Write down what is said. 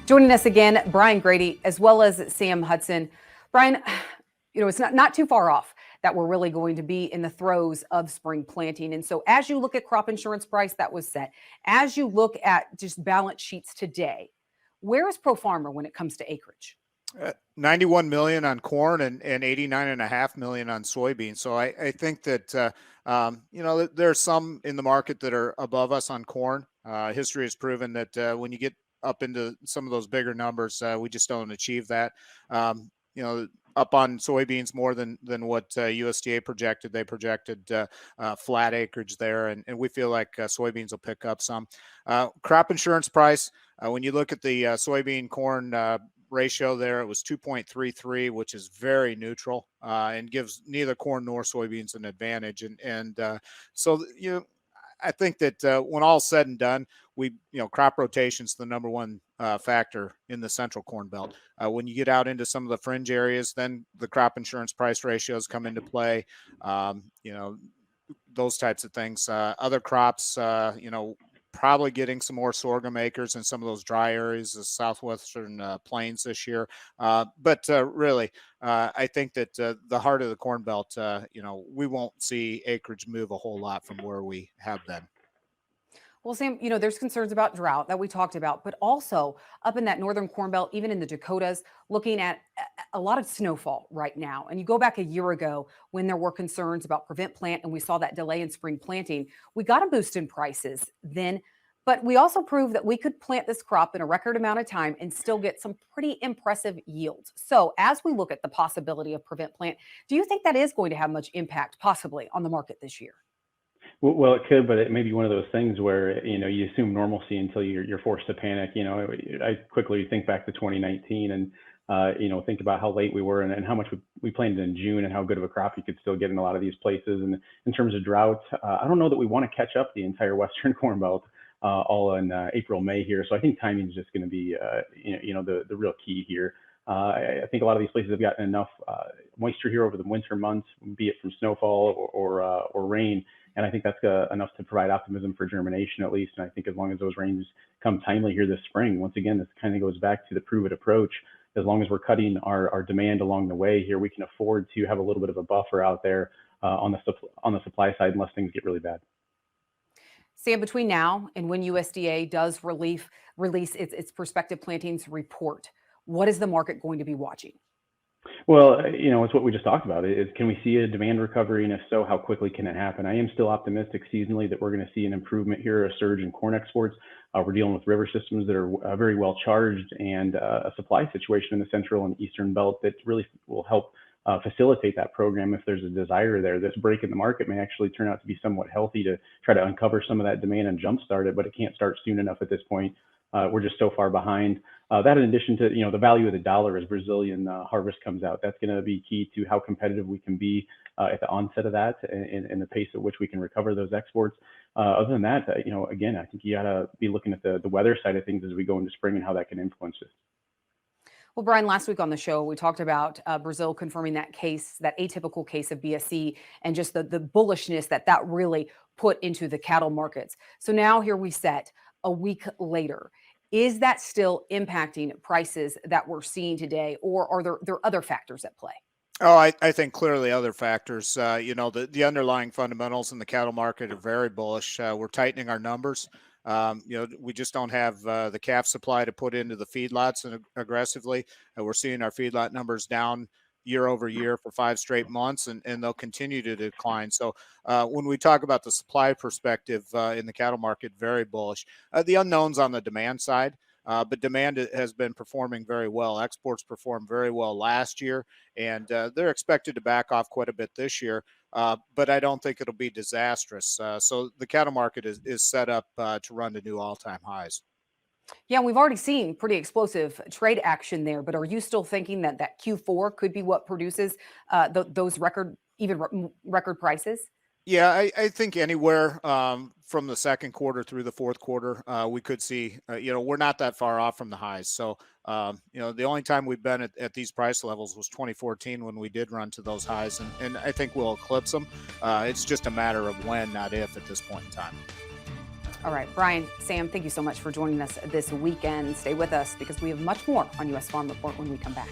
Joining us again, Brian Grete, as well as Sam Hudson. Brian, it's not too far off that we're really going to be in the throes of spring planting. And so as you look at crop insurance price that was set, as you look at just balance sheets today, where is Pro Farmer when it comes to acreage? 91 million on corn and 89.5 million on soybeans. So I think that, there's some in the market that are above us on corn. History has proven that when you get up into some of those bigger numbers, we just don't achieve that. Up on soybeans more than what USDA projected. They projected flat acreage there, and we feel like soybeans will pick up some. Crop insurance price, when you look at the soybean corn ratio there, it was 2.33, which is very neutral and gives neither corn nor soybeans an advantage. I think that when all's said and done, crop rotation is the number one factor in the central corn belt. When you get out into some of the fringe areas, then the crop insurance price ratios come into play. Those types of things. Other crops, probably getting some more sorghum acres in some of those dry areas, the southwestern plains this year. Really, I think that the heart of the Corn Belt, we won't see acreage move a whole lot from where we have been. Well, Sam, there's concerns about drought that we talked about, but also up in that northern Corn Belt, even in the Dakotas, looking at a lot of snowfall right now. And you go back a year ago when there were concerns about prevent plant and we saw that delay in spring planting, we got a boost in prices then, but we also proved that we could plant this crop in a record amount of time and still get some pretty impressive yields. So as we look at the possibility of prevent plant, do you think that is going to have much impact possibly on the market this year? Well, it could, but it may be one of those things where, you assume normalcy until you're forced to panic. I quickly think back to 2019 and, think about how late we were and how much we planted in June and how good of a crop you could still get in a lot of these places. And in terms of drought, I don't know that we want to catch up the entire Western Corn Belt all in April, May here. So I think timing is just going to be, the real key here. I think a lot of these places have gotten enough moisture here over the winter months, be it from snowfall or rain. And I think that's enough to provide optimism for germination, at least. And I think as long as those rains come timely here this spring, once again, this kind of goes back to the prove it approach. As long as we're cutting our demand along the way here, we can afford to have a little bit of a buffer out there on the supply side, unless things get really bad. Sam, between now and when USDA does release its prospective plantings report, what is the market going to be watching? Well, it's what we just talked about. Can we see a demand recovery? And if so, how quickly can it happen? I am still optimistic seasonally that we're going to see an improvement here, a surge in corn exports. We're dealing with river systems that are very well charged and a supply situation in the central and eastern belt that really will help facilitate that program if there's a desire there. This break in the market may actually turn out to be somewhat healthy to try to uncover some of that demand and jumpstart it, but it can't start soon enough at this point. We're just so far behind. That in addition to, the value of the dollar as Brazilian harvest comes out, that's going to be key to how competitive we can be at the onset of that and the pace at which we can recover those exports. Other than that, again, I think you got to be looking at the weather side of things as we go into spring and how that can influence this. Well, Brian, last week on the show, we talked about Brazil confirming that atypical case of BSE and just the bullishness that really put into the cattle markets. So now here we sit a week later. Is that still impacting prices that we're seeing today, or are there other factors at play? Oh, I think clearly other factors. The underlying fundamentals in the cattle market are very bullish. We're tightening our numbers. We just don't have the calf supply to put into the feedlots aggressively. We're seeing our feedlot numbers down year over year for 5 straight months, and they'll continue to decline. So when we talk about the supply perspective in the cattle market, very bullish. The unknowns on the demand side, but demand has been performing very well. Exports performed very well last year, and they're expected to back off quite a bit this year. But I don't think it'll be disastrous. So the cattle market is set up to run to new all-time highs. Yeah, we've already seen pretty explosive trade action there, but are you still thinking that Q4 could be what produces those record prices? Yeah, I think anywhere from the second quarter through the fourth quarter, we could see, we're not that far off from the highs. So, the only time we've been at these price levels was 2014 when we did run to those highs, and I think we'll eclipse them. It's just a matter of when, not if, at this point in time. All right, Brian, Sam, thank you so much for joining us this weekend. Stay with us because we have much more on U.S. Farm Report when we come back.